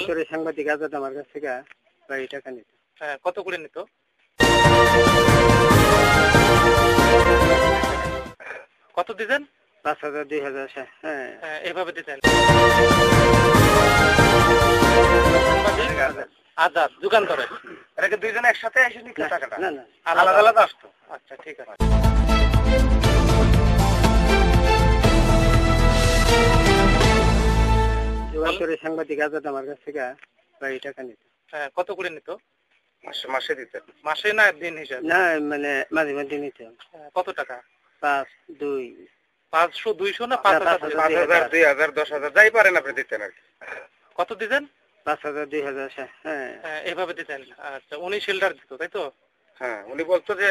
সরাসরি সাংবাদিক আজাদ আমার কাছ থেকে বাড়ি টাকা নিত। হ্যাঁ, কত করে নিত? কত দিতেন? 5,000 2,000। হ্যাঁ, এইভাবে দিতেন। আজাদ যুগান্তরে এটাকে দুইজনে একসাথে এসে নিত টাকাটা? না না, আলাদা আলাদা আসতো। আচ্ছা, ঠিক আছে। সরাসরি সাংবাদিক আজাদ আমার কাছ থেকে বাড়ি টাকা নিত। হ্যাঁ, কত করে নিত? মাসে দিতেন? মাসে না দিন হিসাবে? না, মানে মাঝে মাঝে নিত। কত টাকা? 5, 2। 500 200 না 5,000 5,000 2,000 10,000 যাই পারেন আপনি দিতেন আর কি। কত দিতেন? 5,000 2,000। হ্যাঁ, এইভাবে দিতেন। আচ্ছা, উনি শিল্ডার দিত তাই তো? হ্যাঁ, উনি বলতো যে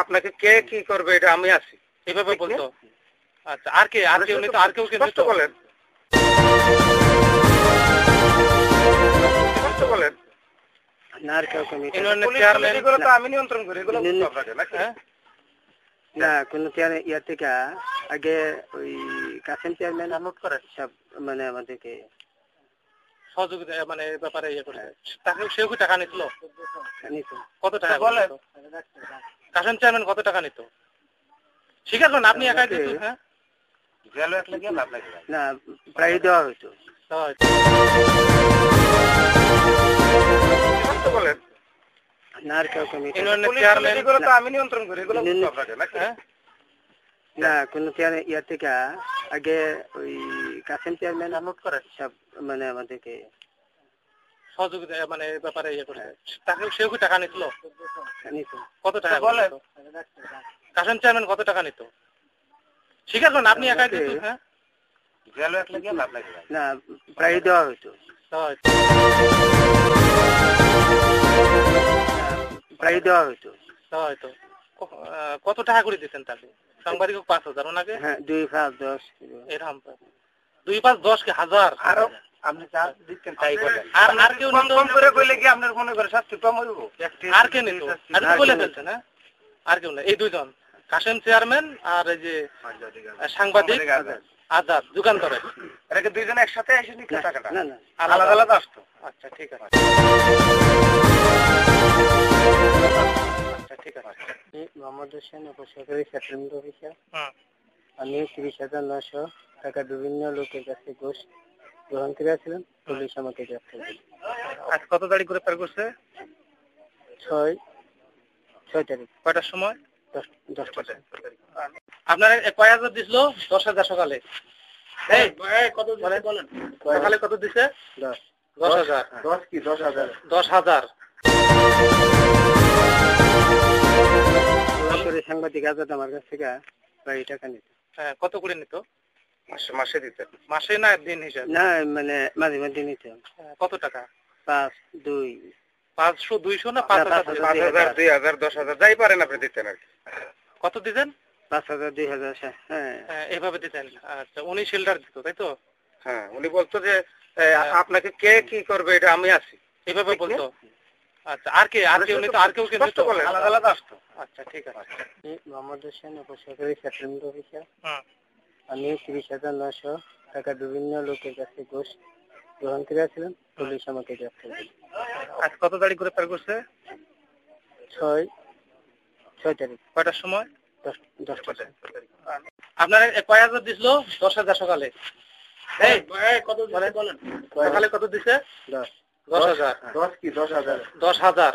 আপনাকে কে কি করবে এটা আমি আছি, এইভাবে বলতো। আচ্ছা, আর কে উনি তো আর কেউ কিন্তু বলেন বলেন না, আর কেউ কমি এগুলো তো আমি নিয়ন্ত্রণ করি, এগুলো আপনাকে নাকি? না, কোন ইয়ার থেকে আগে ওই কাসেম চেয়ারম্যান নোট করে সব মানে আমাদেরকে সহযোগিতা মানে ব্যাপারে ইয়ে করে। তাকে সেও কি টাকা নিছিল? কত টাকা বলেন? কাসেম চেয়ারম্যান কত টাকা নিত? স্বীকার করেন আপনি একাই দিত? হ্যাঁ, না, প্রায় দেওয়া হইতো। বলেন না, আর কেউ কমি এগুলো তো আমি নিয়ন্ত্রণ করি, এগুলো আপনাকে নাকি? না, কোন ইয়ার থেকে আগে ওই কাসেম চেয়ারম্যান নোট করে সব মানে আমাদেরকে সহযোগিতা মানে ব্যাপারে ইয়ে করে। তাকে সেও কি টাকা নিছিল? কত টাকা বলেন? কাসেম চেয়ারম্যান কত টাকা নিত? স্বীকার করেন আপনি একাই দিত? হ্যাঁ, না, প্রায় দেওয়া হইতো। প্রায় দেওয়া হইতো। হয়তো কত টাকা করে দিতেন তাকে? সাংবাদিক 5,000 ওনাকে? হ্যাঁ, 2, 5, 10 এরকম 2, 5, 10 কি হাজার? আরো আপনি যা দিচ্ছেন তাই করেন। আর কেউ নিত? কম করে কইলে কি আপনার মনে করে শাস্তি কম হইব? আর কে নিত? আর বলে ফেলছেন? হ্যাঁ, আর কেউ না, এই দুইজন, কাসেম চেয়ারম্যান আর এই যে সাংবাদিক আজাদ যুগান্তরে এটাকে দুইজনে একসাথে এসে নিত টাকাটা? না না, আলাদা আলাদা আসতো। আচ্ছা, ঠিক আছে। আচ্ছা, ঠিক আছে। মোহাম্মদ হোসেন, উপসহকারী সেটেলমেন্ট অফিসার। আমি 30,900 টাকা বিভিন্ন লোকের কাছে ঘুষ গ্রহণ করেছিলাম। পুলিশ আমাকে গ্রেফতার করে। আজ কত তারিখ গ্রেফতার করছে? 6 তারিখ। কয়টার সময়? 10টা। আপনার কয় হাজার দিছিল? 10,000 সকালে। কত বলেন? সকালে কত দিছে? 10,000। 10 কি 10,000? 10,000। সরাসরি সাংবাদিক আজাদ আমার কাছ থেকে বাড়ি টাকা নিত। হ্যাঁ, কত করে নিত? মাসে দিতেন? মাসে না দিন হিসাবে? না, মানে মাঝে মাঝে নিত। কত টাকা? 5, 2। 500 200 না 5,000 2,000 10,000 যাই পারেন আপনি দিতেন আর কি। কত দিতেন? 5,000 2,000। হ্যাঁ, এইভাবে দিতেন। আচ্ছা, উনি শিল্ডার দিত তাই তো? হ্যাঁ, উনি বলতো যে আপনাকে কে কি করবে এটা আমি আছি, এইভাবে বলতো। আচ্ছা, আর কেউ নিত? আর কেউ কিন্তু আলাদা আলাদা আসতো। আচ্ছা, ঠিক আছে। মোহাম্মদ হোসেন, উপসহকারী সেটেলমেন্ট অফিসার। আমি 30,900 টাকা বিভিন্ন লোকের কাছে ঘুষ গ্রহণ করেছিলাম। পুলিশ আমাকে গ্রেফতার করে। আজ কত তারিখ গ্রেফতার করছে? 6 তারিখ। কয়টার সময়? 10টা। আপনার কয় হাজার দিছিল? 10,000 সকালে। কত বলেন? সকালে কত দিছে? 10। 10,000। 10 কি 10,000? 10,000।